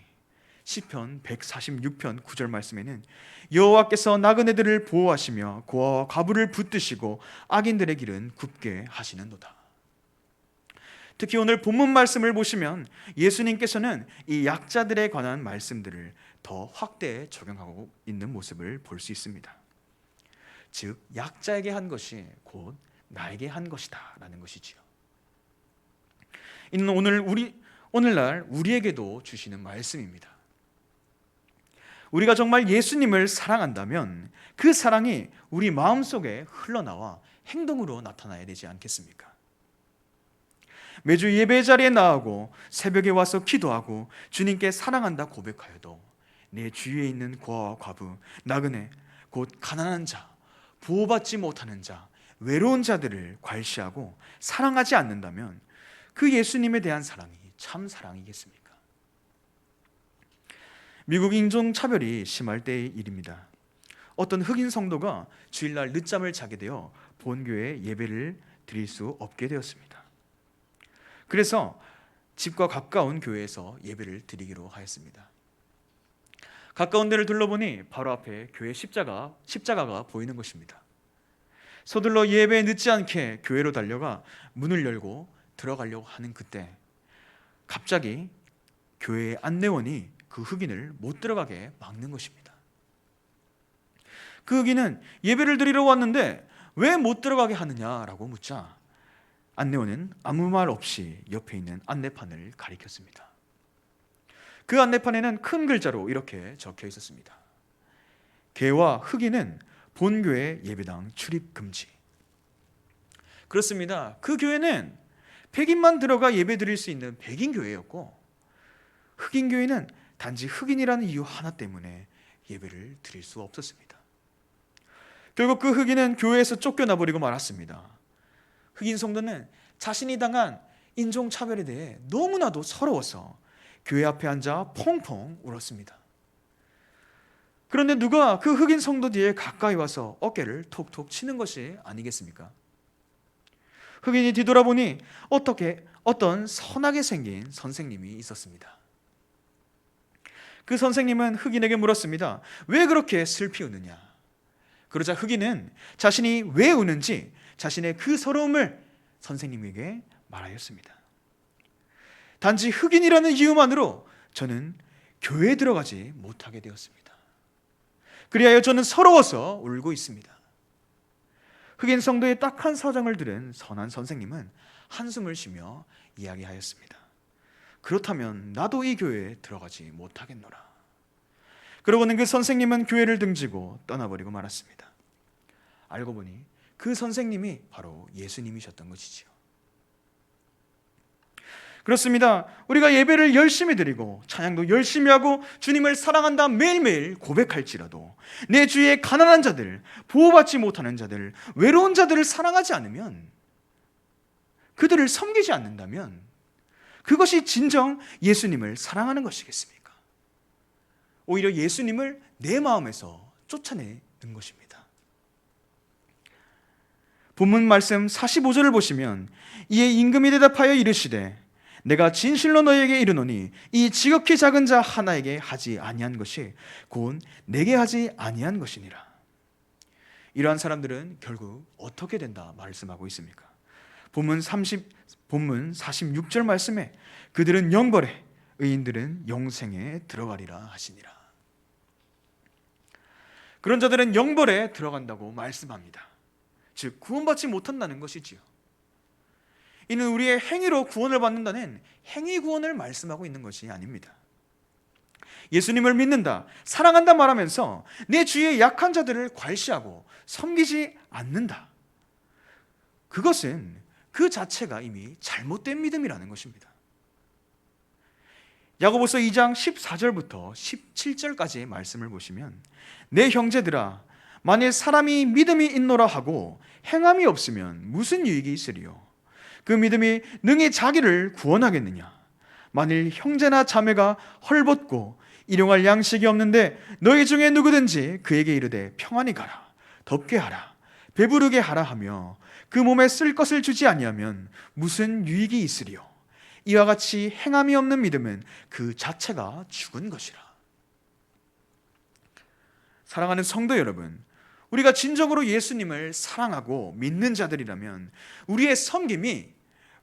Speaker 1: 시편 146편 9절 말씀에는 여호와께서 나그네들을 보호하시며 고아와 과부를 붙드시고 악인들의 길은 굽게 하시는도다. 특히 오늘 본문 말씀을 보시면 예수님께서는 이 약자들에 관한 말씀들을 더 확대해 적용하고 있는 모습을 볼 수 있습니다. 즉 약자에게 한 것이 곧 나에게 한 것이다 라는 것이지요. 이는 오늘날 우리에게도 주시는 말씀입니다. 우리가 정말 예수님을 사랑한다면 그 사랑이 우리 마음속에 흘러나와 행동으로 나타나야 되지 않겠습니까? 매주 예배 자리에 나아가고 새벽에 와서 기도하고 주님께 사랑한다 고백하여도 내 주위에 있는 고아와 과부, 나그네, 곧 가난한 자, 보호받지 못하는 자, 외로운 자들을 괄시하고 사랑하지 않는다면 그 예수님에 대한 사랑이 참 사랑이겠습니까? 미국 인종차별이 심할 때의 일입니다. 어떤 흑인 성도가 주일날 늦잠을 자게 되어 본교회 예배를 드릴 수 없게 되었습니다. 그래서 집과 가까운 교회에서 예배를 드리기로 하였습니다. 가까운 데를 둘러보니 바로 앞에 교회 십자가가 보이는 것입니다. 서둘러 예배에 늦지 않게 교회로 달려가 문을 열고 들어가려고 하는 그때 갑자기 교회의 안내원이 그 흑인을 못 들어가게 막는 것입니다. 그 흑인은 예배를 드리러 왔는데 왜 못 들어가게 하느냐라고 묻자 안내원은 아무 말 없이 옆에 있는 안내판을 가리켰습니다. 그 안내판에는 큰 글자로 이렇게 적혀 있었습니다. 개와 흑인은 본교회 예배당 출입 금지. 그렇습니다. 그 교회는 백인만 들어가 예배 드릴 수 있는 백인 교회였고 흑인 교회는 단지 흑인이라는 이유 하나 때문에 예배를 드릴 수 없었습니다. 결국 그 흑인은 교회에서 쫓겨나 버리고 말았습니다. 흑인 성도는 자신이 당한 인종차별에 대해 너무나도 서러워서 교회 앞에 앉아 펑펑 울었습니다. 그런데 누가 그 흑인 성도 뒤에 가까이 와서 어깨를 톡톡 치는 것이 아니겠습니까? 흑인이 뒤돌아보니 어떤 선하게 생긴 선생님이 있었습니다. 그 선생님은 흑인에게 물었습니다. 왜 그렇게 슬피 우느냐? 그러자 흑인은 자신이 왜 우는지 자신의 그 서러움을 선생님에게 말하였습니다. 단지 흑인이라는 이유만으로 저는 교회에 들어가지 못하게 되었습니다. 그리하여 저는 서러워서 울고 있습니다. 흑인 성도의 딱한 사정을 들은 선한 선생님은 한숨을 쉬며 이야기하였습니다. 그렇다면 나도 이 교회에 들어가지 못하겠노라. 그러고는 그 선생님은 교회를 등지고 떠나버리고 말았습니다. 알고 보니 그 선생님이 바로 예수님이셨던 것이지요. 그렇습니다. 우리가 예배를 열심히 드리고 찬양도 열심히 하고 주님을 사랑한다 매일매일 고백할지라도 내 주위에 가난한 자들, 보호받지 못하는 자들, 외로운 자들을 사랑하지 않으면, 그들을 섬기지 않는다면 그것이 진정 예수님을 사랑하는 것이겠습니까? 오히려 예수님을 내 마음에서 쫓아내는 것입니다. 본문 말씀 45절을 보시면 이에 임금이 대답하여 이르시되 내가 진실로 너희에게 이르노니 이 지극히 작은 자 하나에게 하지 아니한 것이 곧 내게 하지 아니한 것이니라. 이러한 사람들은 결국 어떻게 된다 말씀하고 있습니까? 본문 46절 말씀에 그들은 영벌에 의인들은 영생에 들어가리라 하시니라. 그런 자들은 영벌에 들어간다고 말씀합니다. 즉 구원받지 못한다는 것이지요. 이는 우리의 행위로 구원을 받는다는 행위 구원을 말씀하고 있는 것이 아닙니다. 예수님을 믿는다, 사랑한다 말하면서 내 주위의 약한 자들을 괄시하고 섬기지 않는다. 그것은 그 자체가 이미 잘못된 믿음이라는 것입니다. 야고보서 2장 14절부터 17절까지의 말씀을 보시면 내 형제들아 만일 사람이 믿음이 있노라 하고 행함이 없으면 무슨 유익이 있으리요? 그 믿음이 능히 자기를 구원하겠느냐? 만일 형제나 자매가 헐벗고 일용할 양식이 없는데 너희 중에 누구든지 그에게 이르되 평안히 가라, 덥게 하라, 배부르게 하라 하며 그 몸에 쓸 것을 주지 아니하면 무슨 유익이 있으리요? 이와 같이 행함이 없는 믿음은 그 자체가 죽은 것이라. 사랑하는 성도 여러분, 우리가 진정으로 예수님을 사랑하고 믿는 자들이라면 우리의 섬김이,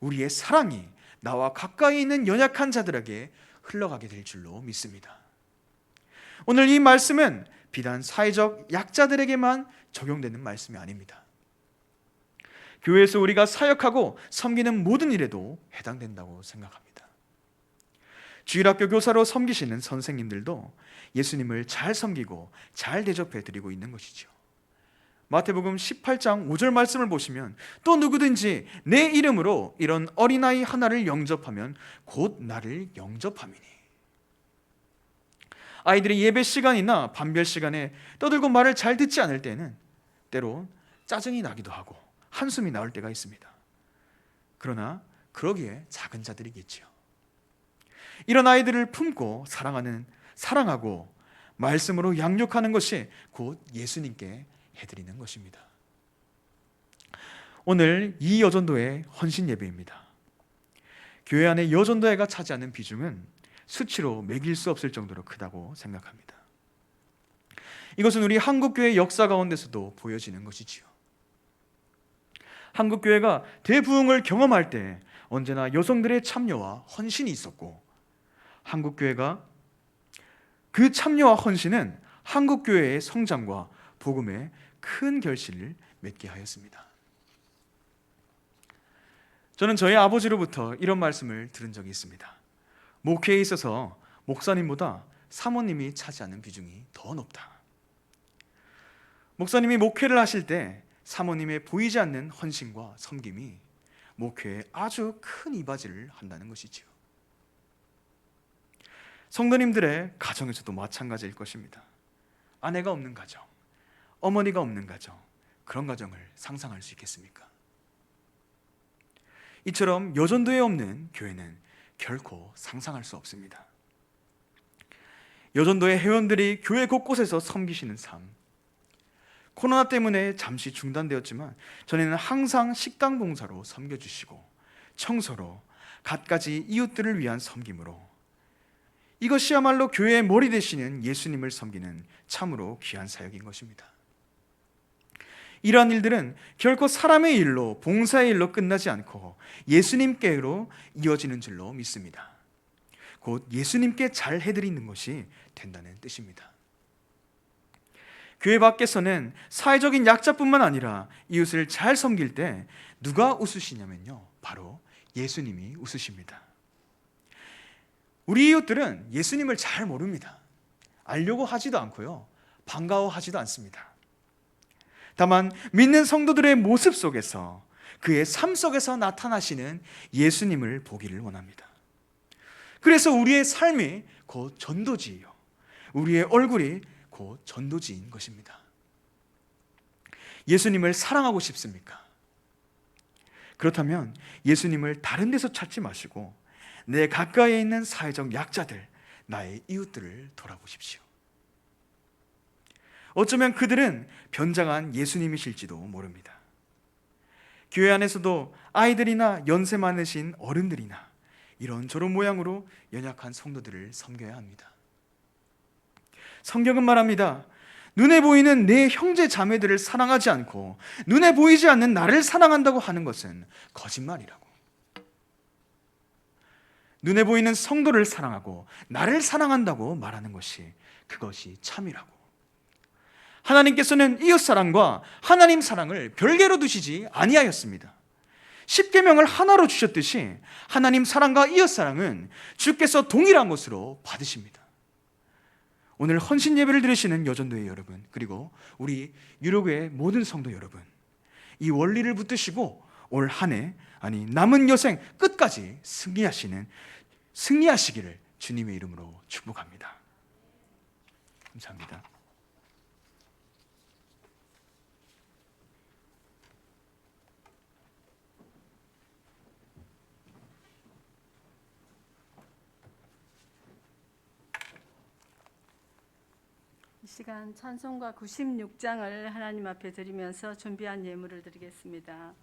Speaker 1: 우리의 사랑이 나와 가까이 있는 연약한 자들에게 흘러가게 될 줄로 믿습니다. 오늘 이 말씀은 비단 사회적 약자들에게만 적용되는 말씀이 아닙니다. 교회에서 우리가 사역하고 섬기는 모든 일에도 해당된다고 생각합니다. 주일학교 교사로 섬기시는 선생님들도 예수님을 잘 섬기고 잘 대접해 드리고 있는 것이죠. 마태복음 18장 5절 말씀을 보시면 또 누구든지 내 이름으로 이런 어린아이 하나를 영접하면 곧 나를 영접함이니. 아이들이 예배 시간이나 반별 시간에 떠들고 말을 잘 듣지 않을 때는 때론 짜증이 나기도 하고 한숨이 나올 때가 있습니다. 그러나 그러기에 작은 자들이겠지요. 이런 아이들을 품고 사랑하고 말씀으로 양육하는 것이 곧 예수님께 해드리는 것입니다. 오늘 이 여전도의 헌신 예배입니다. 교회 안에 여전도회가 차지하는 비중은 수치로 매길 수 없을 정도로 크다고 생각합니다. 이것은 우리 한국교회 역사 가운데서도 보여지는 것이지요. 한국교회가 대부흥을 경험할 때 언제나 여성들의 참여와 헌신이 있었고, 한국교회가 그 참여와 헌신은 한국교회의 성장과 복음에 큰 결실을 맺게 하였습니다. 저는 저희 아버지로부터 이런 말씀을 들은 적이 있습니다. 목회에 있어서 목사님보다 사모님이 차지하는 비중이 더 높다. 목사님이 목회를 하실 때 사모님의 보이지 않는 헌신과 섬김이 목회에 아주 큰 이바지를 한다는 것이지요. 성도님들의 가정에서도 마찬가지일 것입니다. 아내가 없는 가정, 어머니가 없는 가정, 그런 가정을 상상할 수 있겠습니까? 이처럼 여전도에 없는 교회는 결코 상상할 수 없습니다. 여전도의 회원들이 교회 곳곳에서 섬기시는 삶, 코로나 때문에 잠시 중단되었지만 전에는 항상 식당 봉사로 섬겨주시고 청소로 갖가지 이웃들을 위한 섬김으로, 이것이야말로 교회의 머리 되시는 예수님을 섬기는 참으로 귀한 사역인 것입니다. 이러한 일들은 결코 사람의 일로, 봉사의 일로 끝나지 않고 예수님께로 이어지는 줄로 믿습니다. 곧 예수님께 잘 해드리는 것이 된다는 뜻입니다. 교회 밖에서는 사회적인 약자뿐만 아니라 이웃을 잘 섬길 때 누가 웃으시냐면요, 바로 예수님이 웃으십니다. 우리 이웃들은 예수님을 잘 모릅니다. 알려고 하지도 않고요, 반가워하지도 않습니다. 다만 믿는 성도들의 모습 속에서, 그의 삶 속에서 나타나시는 예수님을 보기를 원합니다. 그래서 우리의 삶이 곧 전도지예요. 우리의 얼굴이 곧 전도지인 것입니다. 예수님을 사랑하고 싶습니까? 그렇다면 예수님을 다른 데서 찾지 마시고 내 가까이에 있는 사회적 약자들, 나의 이웃들을 돌아보십시오. 어쩌면 그들은 변장한 예수님이실지도 모릅니다. 교회 안에서도 아이들이나 연세 많으신 어른들이나 이런저런 모양으로 연약한 성도들을 섬겨야 합니다. 성경은 말합니다. 눈에 보이는 내 형제 자매들을 사랑하지 않고 눈에 보이지 않는 나를 사랑한다고 하는 것은 거짓말이라고. 눈에 보이는 성도를 사랑하고 나를 사랑한다고 말하는 것이, 그것이 참이라고. 하나님께서는 이웃사랑과 하나님 사랑을 별개로 두시지 아니하였습니다. 십계명을 하나로 주셨듯이 하나님 사랑과 이웃사랑은 주께서 동일한 것으로 받으십니다. 오늘 헌신 예배를 드리시는 여전도의 여러분, 그리고 우리 유로교의 모든 성도 여러분, 이 원리를 붙드시고 올 한 해, 아니 남은 여생 끝까지 승리하시기를 주님의 이름으로 축복합니다. 감사합니다.
Speaker 2: 이 시간 찬송가 96장을 하나님 앞에 드리면서 준비한 예물을 드리겠습니다.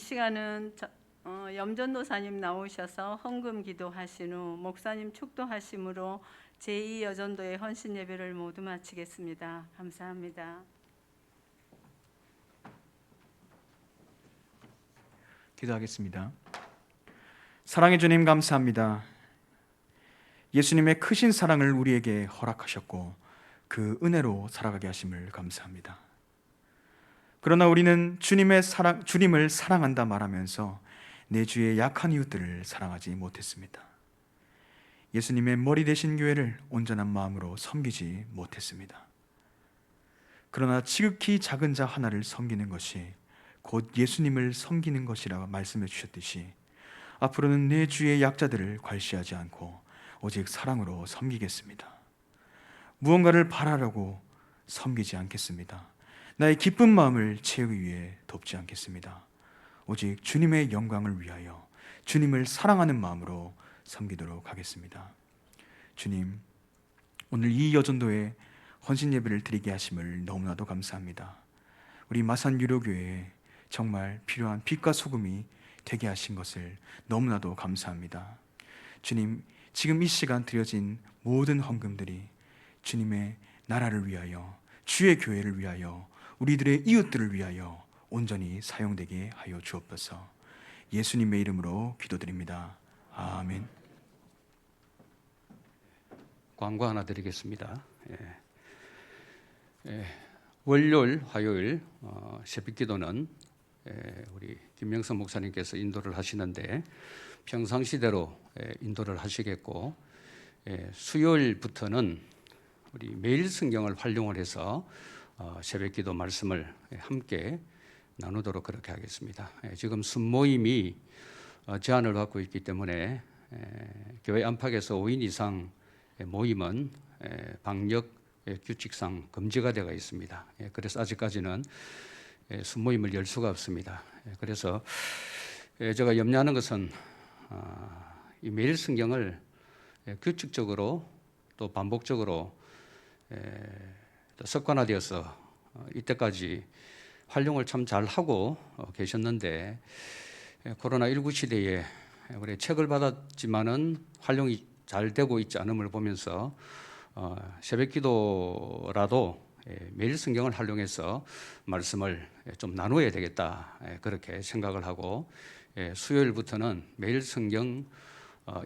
Speaker 2: 시간은 염전도사님 나오셔서 헌금 기도하신 후 목사님 축도하심으로 제2여전도의 헌신 예배를 모두 마치겠습니다. 감사합니다.
Speaker 1: 기도하겠습니다. 사랑해 주님 감사합니다. 예수님의 크신 사랑을 우리에게 허락하셨고 그 은혜로 살아가게 하심을 감사합니다. 그러나 우리는 주님을 사랑한다 말하면서 내 주의 약한 이웃들을 사랑하지 못했습니다. 예수님의 머리 되신 교회를 온전한 마음으로 섬기지 못했습니다. 그러나 지극히 작은 자 하나를 섬기는 것이 곧 예수님을 섬기는 것이라고 말씀해 주셨듯이 앞으로는 내 주의 약자들을 괄시하지 않고 오직 사랑으로 섬기겠습니다. 무언가를 바라려고 섬기지 않겠습니다. 나의 기쁜 마음을 채우기 위해 돕지 않겠습니다. 오직 주님의 영광을 위하여 주님을 사랑하는 마음으로 섬기도록 하겠습니다. 주님, 오늘 이 여전도에 헌신 예배를 드리게 하심을 너무나도 감사합니다. 우리 마산 유로교회에 정말 필요한 빛과 소금이 되게 하신 것을 너무나도 감사합니다. 주님, 지금 이 시간 드려진 모든 헌금들이 주님의 나라를 위하여, 주의 교회를 위하여, 우리들의 이웃들을 위하여 온전히 사용되게 하여 주옵소서. 예수님의 이름으로 기도드립니다. 아멘.
Speaker 4: 광고 하나 드리겠습니다. 월요일, 화요일 새벽기도는 우리 김명선 목사님께서 인도를 하시는데 평상시대로 인도를 하시겠고, 수요일부터는 우리 매일 성경을 활용을 해서 새벽기도 말씀을 함께 나누도록 그렇게 하겠습니다. 지금 순모임이 제한을 받고 있기 때문에 교회 안팎에서 5인 이상 모임은 방역 규칙상 금지가 되어 있습니다. 그래서 아직까지는 순모임을 열 수가 없습니다. 그래서 제가 염려하는 것은 이 매일 성경을 규칙적으로 또 반복적으로 습관화되어서 이때까지 활용을 참 잘하고 계셨는데, 코로나19 시대에 우리 책을 받았지만은 활용이 잘 되고 있지 않음을 보면서 새벽기도라도 매일 성경을 활용해서 말씀을 좀 나누어야 되겠다, 그렇게 생각을 하고 수요일부터는 매일 성경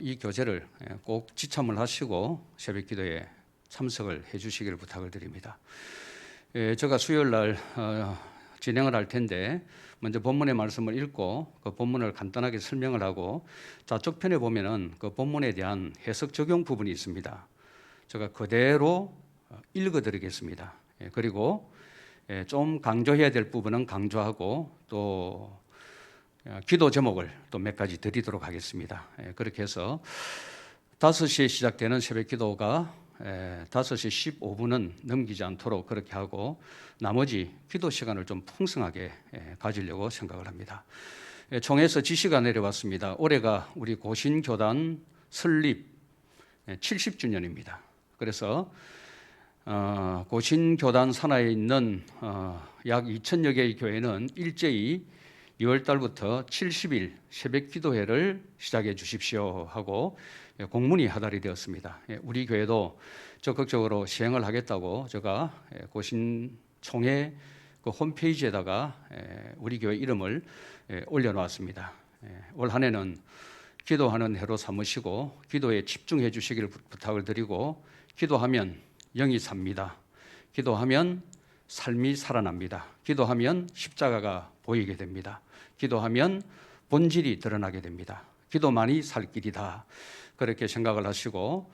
Speaker 4: 이 교재를 꼭 지참을 하시고 새벽기도에 참석을 해주시기를 부탁을 드립니다. 제가 수요일 날 진행을 할 텐데 먼저 본문의 말씀을 읽고 그 본문을 간단하게 설명을 하고 좌측 편에 보면은 그 본문에 대한 해석 적용 부분이 있습니다. 제가 그대로 읽어드리겠습니다. 그리고 좀 강조해야 될 부분은 강조하고 또 기도 제목을 또 몇 가지 드리도록 하겠습니다. 그렇게 해서 5시에 시작되는 새벽기도가 5시 15분은 넘기지 않도록 그렇게 하고 나머지 기도 시간을 좀 풍성하게 가지려고 생각을 합니다. 총회에서 지시가 내려왔습니다. 올해가 우리 고신교단 설립 70주년입니다. 그래서 고신교단 산하에 있는 약 2,000여 개의 교회는 일제히 2월 달부터 70일 새벽기도회를 시작해 주십시오 하고 공문이 하달이 되었습니다. 우리 교회도 적극적으로 시행을 하겠다고 제가 고신총회 그 홈페이지에다가 우리 교회 이름을 올려놓았습니다. 올 한 해는 기도하는 해로 삼으시고 기도에 집중해 주시기를 부탁을 드리고, 기도하면 영이 삽니다. 기도하면 삶이 살아납니다. 기도하면 십자가가 보이게 됩니다. 기도하면 본질이 드러나게 됩니다. 기도만이 살 길이다, 그렇게 생각을 하시고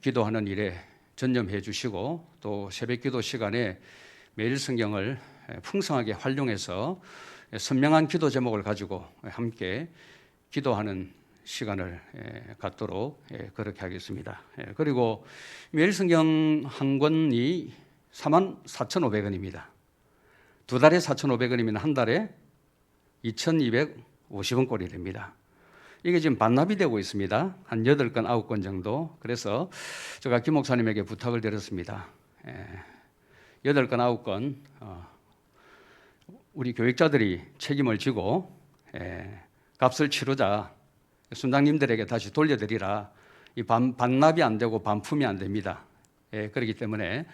Speaker 4: 기도하는 일에 전념해 주시고, 또 새벽기도 시간에 매일 성경을 풍성하게 활용해서 선명한 기도 제목을 가지고 함께 기도하는 시간을 갖도록 그렇게 하겠습니다. 그리고 매일 성경 한 권이 44,500원입니다. 두 달에 4,500원이면 한 달에 2,250원 꼴이 됩니다. 이게 지금 반납이 되고 있습니다. 한 8건, 9건 정도. 그래서 제가 김 목사님에게 부탁을 드렸습니다. 8건, 9건 우리 교육자들이 책임을 지고 값을 치르자. 순장님들에게 다시 돌려드리라. 이 반납이 안 되고 반품이 안 됩니다. 그렇기 때문에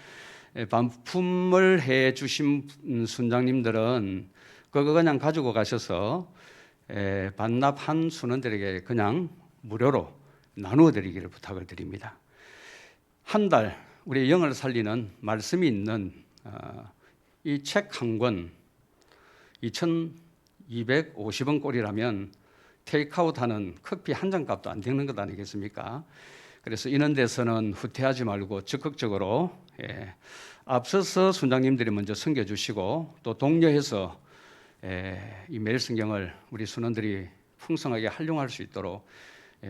Speaker 4: 반품을 해 주신 순장님들은 그거 그냥 가지고 가셔서 반납한 순원들에게 그냥 무료로 나누어 드리기를 부탁을 드립니다. 한 달 우리의 영을 살리는 말씀이 있는 이 책 한 권 2,250원 꼴이라면 테이크아웃하는 커피 한 잔 값도 안 되는 것 아니겠습니까? 그래서 이런 데서는 후퇴하지 말고 적극적으로 앞서서 순장님들이 먼저 섬겨주시고 또 독려해서 이 매일 성경을 우리 순원들이 풍성하게 활용할 수 있도록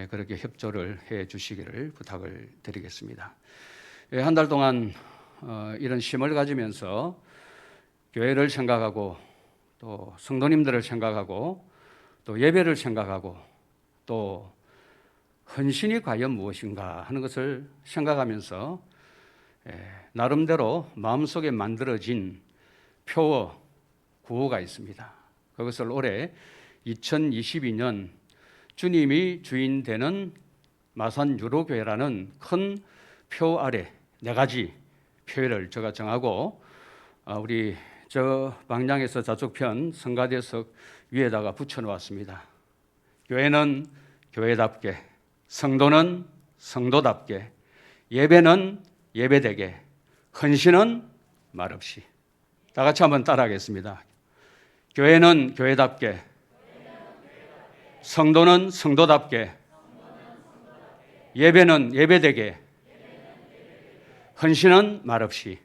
Speaker 4: 그렇게 협조를 해 주시기를 부탁을 드리겠습니다. 한 달 동안 이런 쉼을 가지면서 교회를 생각하고 또 성도님들을 생각하고 또 예배를 생각하고 또 헌신이 과연 무엇인가 하는 것을 생각하면서 나름대로 마음속에 만들어진 표어 구호가 있습니다. 그것을 올해 2022년 주님이 주인 되는 마산 유로교회라는 큰 표 아래 4가지 표를 제가 정하고 우리 저 방향에서 좌측편 성가대석 위에다가 붙여놓았습니다. 교회는 교회답게, 성도는 성도답게, 예배는 예배되게, 헌신은 말없이. 다 같이 한번 따라하겠습니다. 교회는 교회답게, 성도는 성도답게, 예배는 예배되게, 헌신은 말없이.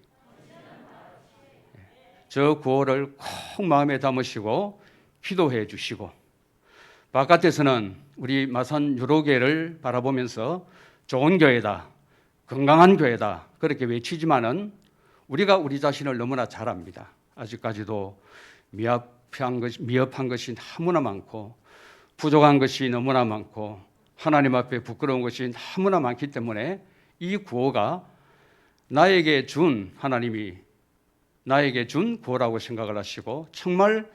Speaker 4: 저 구호를 꼭 마음에 담으시고 기도해 주시고 바깥에서는 우리 마산 유로교회를 바라보면서 좋은 교회다, 건강한 교회다 그렇게 외치지만은 우리가 우리 자신을 너무나 잘 압니다. 아직까지도 미흡한 것이 너무나 많고 부족한 것이 너무나 많고 하나님 앞에 부끄러운 것이 너무나 많기 때문에 이 구호가 나에게 준 하나님이 나에게 준 구호라고 생각을 하시고 정말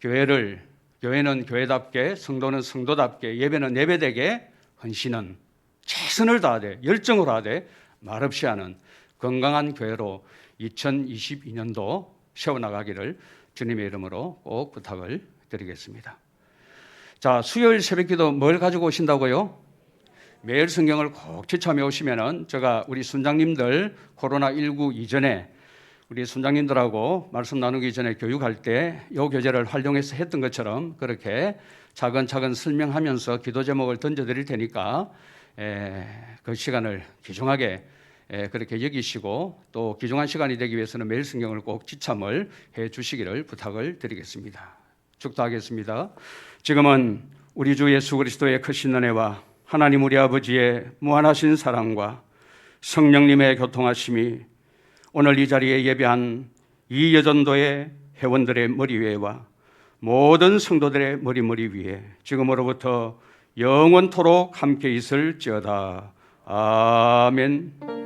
Speaker 4: 교회는 교회답게, 성도는 성도답게, 예배는 예배되게, 헌신은 최선을 다하되 열정으로 하되 말없이 하는 건강한 교회로 2022년도 세워나가기를 주님의 이름으로 꼭 부탁을 드리겠습니다. 자, 수요일 새벽기도 뭘 가지고 오신다고요? 매일 성경을 꼭 지참해 오시면은 제가 우리 순장님들 코로나19 이전에 우리 순장님들하고 말씀 나누기 전에 교육할 때 이 교재를 활용해서 했던 것처럼 그렇게 차근차근 설명하면서 기도 제목을 던져드릴 테니까 그 시간을 귀중하게 그렇게 여기시고 또 귀중한 시간이 되기 위해서는 매일 성경을 꼭 지참을 해 주시기를 부탁을 드리겠습니다. 축도하겠습니다. 지금은 우리 주 예수 그리스도의 크신 은혜와 하나님 우리 아버지의 무한하신 사랑과 성령님의 교통하심이 오늘 이 자리에 예배한 이 여전도의 회원들의 머리 위에와 모든 성도들의 머리 위에 지금으로부터 영원토록 함께 있을지어다. 아멘.